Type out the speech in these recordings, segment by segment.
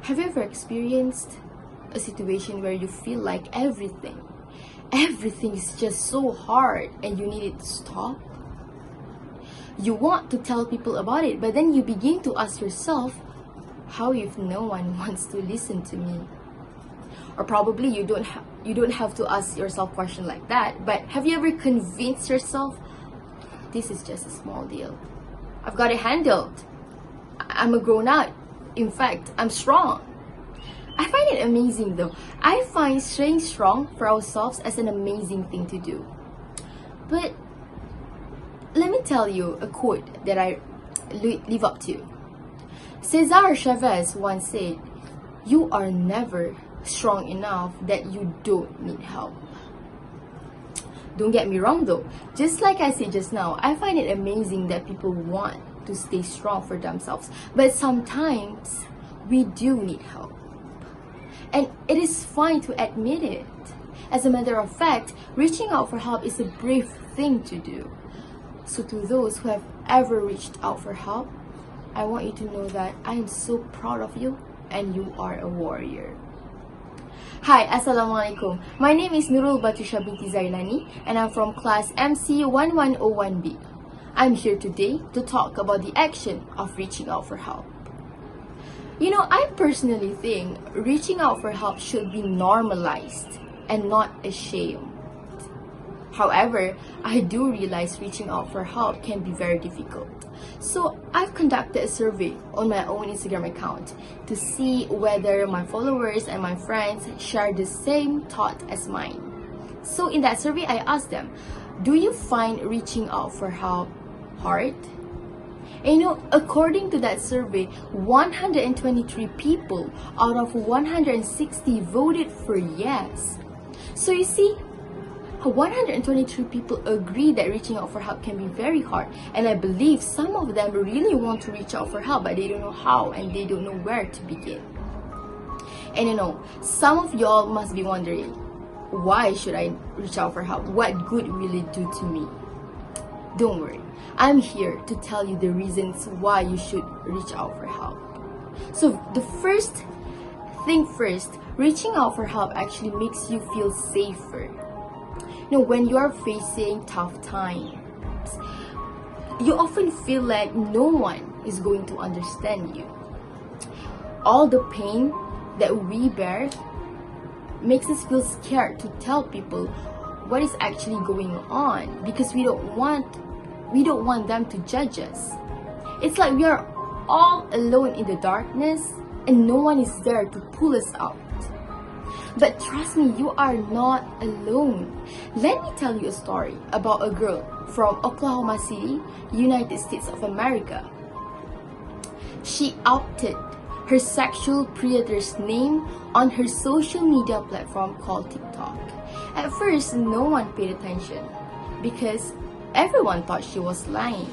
Have you ever experienced a situation where you feel like everything is just so hard and you need it to stop? You want to tell people about it, but then you begin to ask yourself, how if no one wants to listen to me? Or probably you don't have to ask yourself questions like that, but have you ever convinced yourself, this is just a small deal, I've got it handled, I'm a grown up, in fact, I'm strong? I find it amazing though. I find staying strong for ourselves as an amazing thing to do. But let me tell you a quote that I live up to. Cesar Chavez once said, "You are never strong enough that you don't need help." Don't get me wrong though, just like I said just now, I find it amazing that people want to stay strong for themselves, but sometimes we do need help. And it is fine to admit it. As a matter of fact, reaching out for help is a brave thing to do. So to those who have ever reached out for help, I want you to know that I am so proud of you and you are a warrior. Hi, Assalamualaikum. My name is Nurul Batusha binti Zailani and I'm from class MC1101B. I'm here today to talk about the action of reaching out for help. You know, I personally think reaching out for help should be normalized and not a shame. However, I do realize reaching out for help can be very difficult. So I've conducted a survey on my own Instagram account to see whether my followers and my friends share the same thought as mine. So in that survey, I asked them, do you find reaching out for help hard? And you know, according to that survey, 123 people out of 160 voted for yes. So you see, 123 people agree that reaching out for help can be very hard, and I believe some of them really want to reach out for help, but they don't know how and they don't know where to begin. And you know, some of y'all must be wondering, why should I reach out for help? What good will it do to me? Don't worry, I'm here to tell you the reasons why you should reach out for help. So the first thing first, reaching out for help actually makes you feel safer. You know, when you are facing tough times, you often feel like no one is going to understand you. All the pain that we bear makes us feel scared to tell people what is actually going on because we don't want them to judge us. It's like we are all alone in the darkness and no one is there to pull us out. But trust me, you are not alone. Let me tell you a story about a girl from Oklahoma City, United States of America. She outed her sexual predator's name on her social media platform called TikTok. At first, no one paid attention because everyone thought she was lying.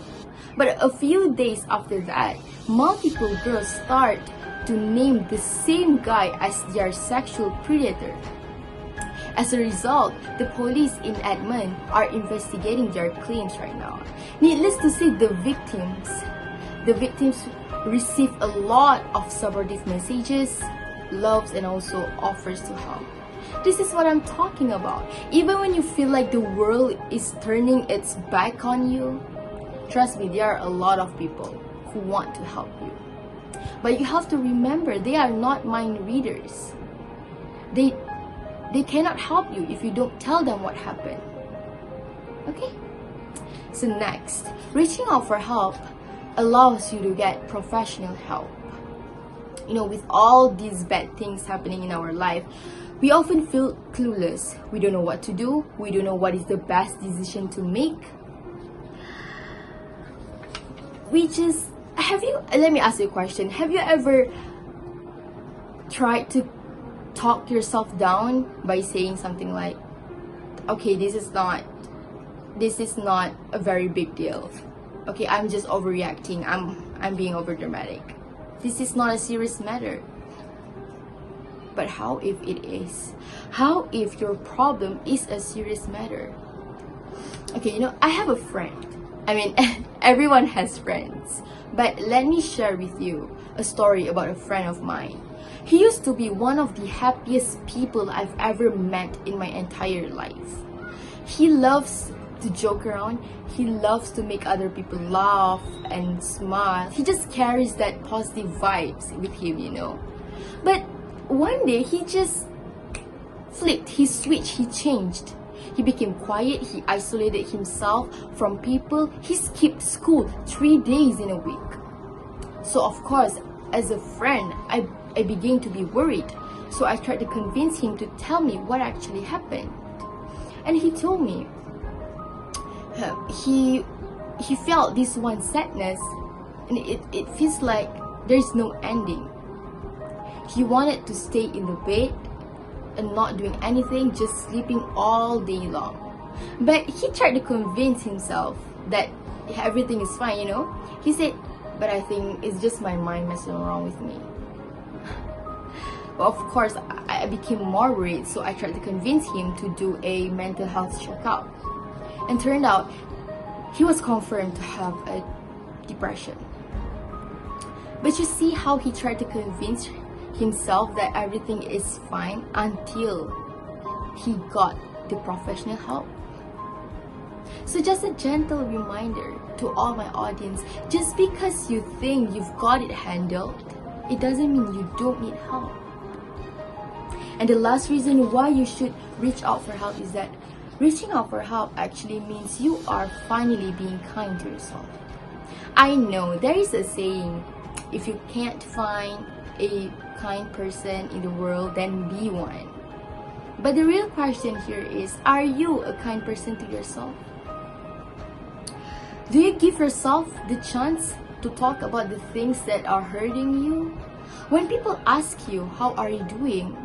But a few days after that, multiple girls start to name the same guy as their sexual predator. As a result, the police in Edmond are investigating their claims right now. Needless to say, the victims receive a lot of supportive messages, loves, and also offers to help. This is what I'm talking about. Even when you feel like the world is turning its back on you, trust me, there are a lot of people who want to help you. But you have to remember, they are not mind readers. They cannot help you if you don't tell them what happened. Okay? So next, reaching out for help allows you to get professional help. You know, with all these bad things happening in our life, we often feel clueless. We don't know what to do. We don't know what is the best decision to make. Let me ask you a question. Have you ever tried to talk yourself down by saying something like, okay, this is not a very big deal. Okay, I'm just overreacting. I'm being overdramatic. This is not a serious matter. But how if it is? How if your problem is a serious matter? Okay, you know, I have a friend. I mean, everyone has friends. But let me share with you a story about a friend of mine. He used to be one of the happiest people I've ever met in my entire life. He loves to joke around. He loves to make other people laugh and smile. He just carries that positive vibes with him, you know. But one day he just flipped, he switched, he changed. He became quiet, he isolated himself from people, he skipped school 3 days in a week. So of course, as a friend, I began to be worried. So I tried to convince him to tell me what actually happened. And he told me he felt this one sadness, and it feels like there's no ending. He wanted to stay in the bed and not doing anything, just sleeping all day long. But he tried to convince himself that everything is fine, you know. He said, but I think it's just my mind messing around with me. Well, of course, I became more worried, so I tried to convince him to do a mental health checkup. And turned out, he was confirmed to have a depression. But you see how he tried to convince himself that everything is fine until he got the professional help. So just a gentle reminder to all my audience, just because you think you've got it handled, it doesn't mean you don't need help. And the last reason why you should reach out for help is that reaching out for help actually means you are finally being kind to yourself. I know there is a saying, if you can't find a kind person in the world, then be one. But the real question here is, are you a kind person to yourself? Do you give yourself the chance to talk about the things that are hurting you? When people ask you, how are you doing?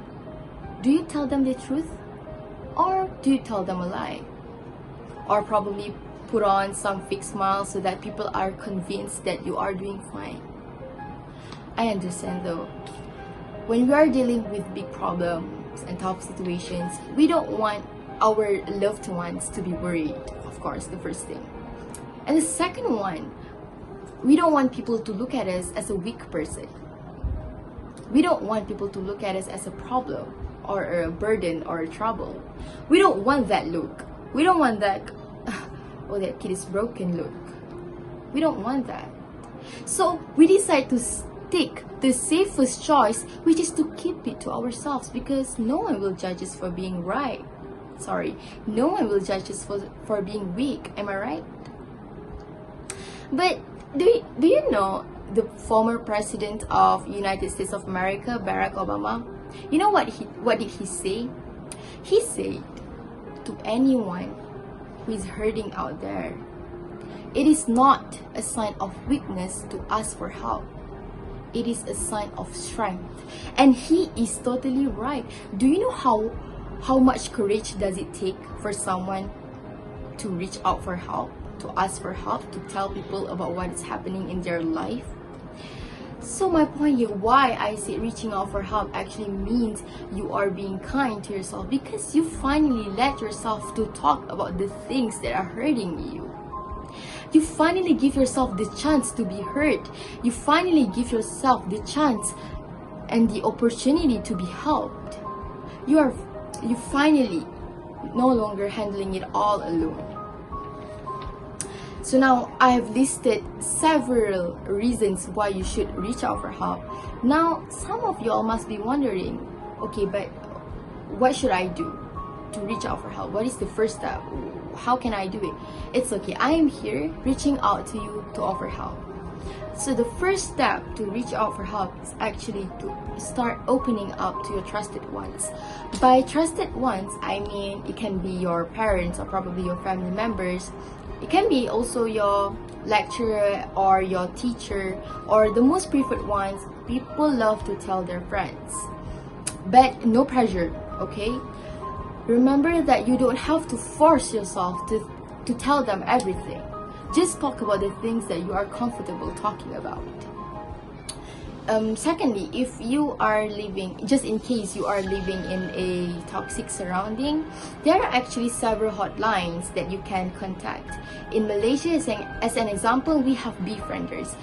Do you tell them the truth? Or do you tell them a lie? Or probably put on some fake smile so that people are convinced that you are doing fine? I understand though. When we are dealing with big problems and tough situations, we don't want our loved ones to be worried, of course, the first thing. And the second one, we don't want people to look at us as a weak person. We don't want people to look at us as a problem or a burden or a trouble. We don't want that look. We don't want that, oh, that kid is broken look. We don't want that. So we decide to take the safest choice, which is to keep it to ourselves, because no one will judge us for being right. Sorry, no one will judge us for being weak. Am I right? But do you know the former president of United States of America, Barack Obama? You know what did he say? He said to anyone who is hurting out there, it is not a sign of weakness to ask for help. It is a sign of strength. And he is totally right. Do you know how much courage does it take for someone to reach out for help, to ask for help, to tell people about what is happening in their life? So my point here, why I say reaching out for help actually means you are being kind to yourself, because you finally let yourself to talk about the things that are hurting you. You finally give yourself the chance to be heard. You finally give yourself the chance and the opportunity to be helped. You finally no longer handling it all alone. So now I have listed several reasons why you should reach out for help. Now some of y'all must be wondering, okay, but what should I do to reach out for help? What is the first step? How can I do it? It's okay, I am here reaching out to you to offer help. So the first step to reach out for help is actually to start opening up to your trusted ones. By trusted ones, I mean it can be your parents or probably your family members. It can be also your lecturer or your teacher, or the most preferred ones, people love to tell their friends. But no pressure, okay? Remember that you don't have to force yourself to tell them everything. Just talk about the things that you are comfortable talking about. Secondly, if you are living, just in case you are living in a toxic surrounding, there are actually several hotlines that you can contact. In Malaysia, as an example, we have Befrienders.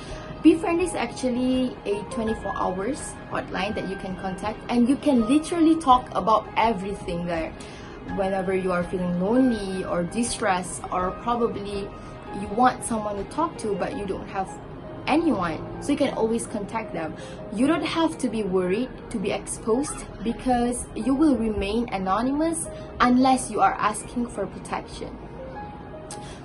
BeFriend is actually a 24 hours hotline that you can contact, and you can literally talk about everything there. Whenever you are feeling lonely or distressed, or probably you want someone to talk to but you don't have anyone, so you can always contact them. You don't have to be worried to be exposed, because you will remain anonymous unless you are asking for protection.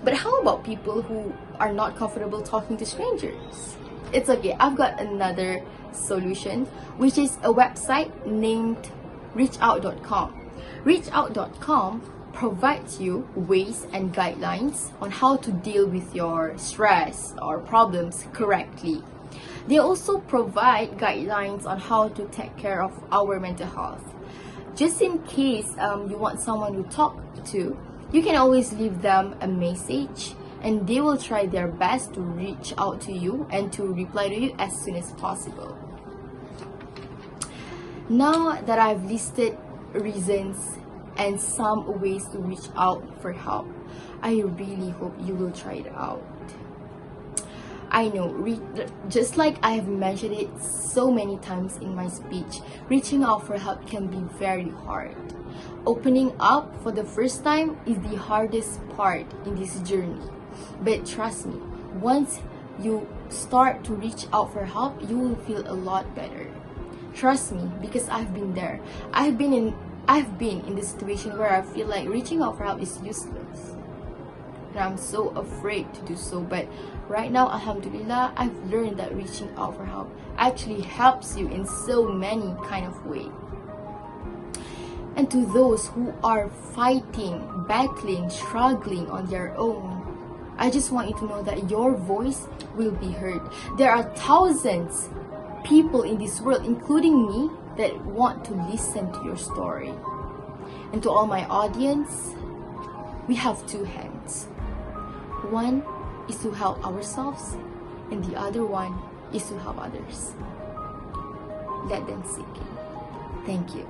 But how about people who are not comfortable talking to strangers? It's okay, I've got another solution, which is a website named reachout.com. Reachout.com provides you ways and guidelines on how to deal with your stress or problems correctly. They also provide guidelines on how to take care of our mental health. Just in case you want someone to talk to, you can always leave them a message, and they will try their best to reach out to you and to reply to you as soon as possible. Now that I've listed reasons and some ways to reach out for help, I really hope you will try it out. I know, just like I have mentioned it so many times in my speech, reaching out for help can be very hard. Opening up for the first time is the hardest part in this journey. But trust me, once you start to reach out for help, you will feel a lot better. Trust me, because I've been there. I've been in this situation where I feel like reaching out for help is useless, and I'm so afraid to do so. But right now, alhamdulillah, I've learned that reaching out for help actually helps you in so many kind of ways. And to those who are fighting, battling, struggling on their own, I just want you to know that your voice will be heard. There are thousands of people in this world, including me, that want to listen to your story. And to all my audience, we have two hands. One is to help ourselves, and the other one is to help others. Let them seek it. Thank you.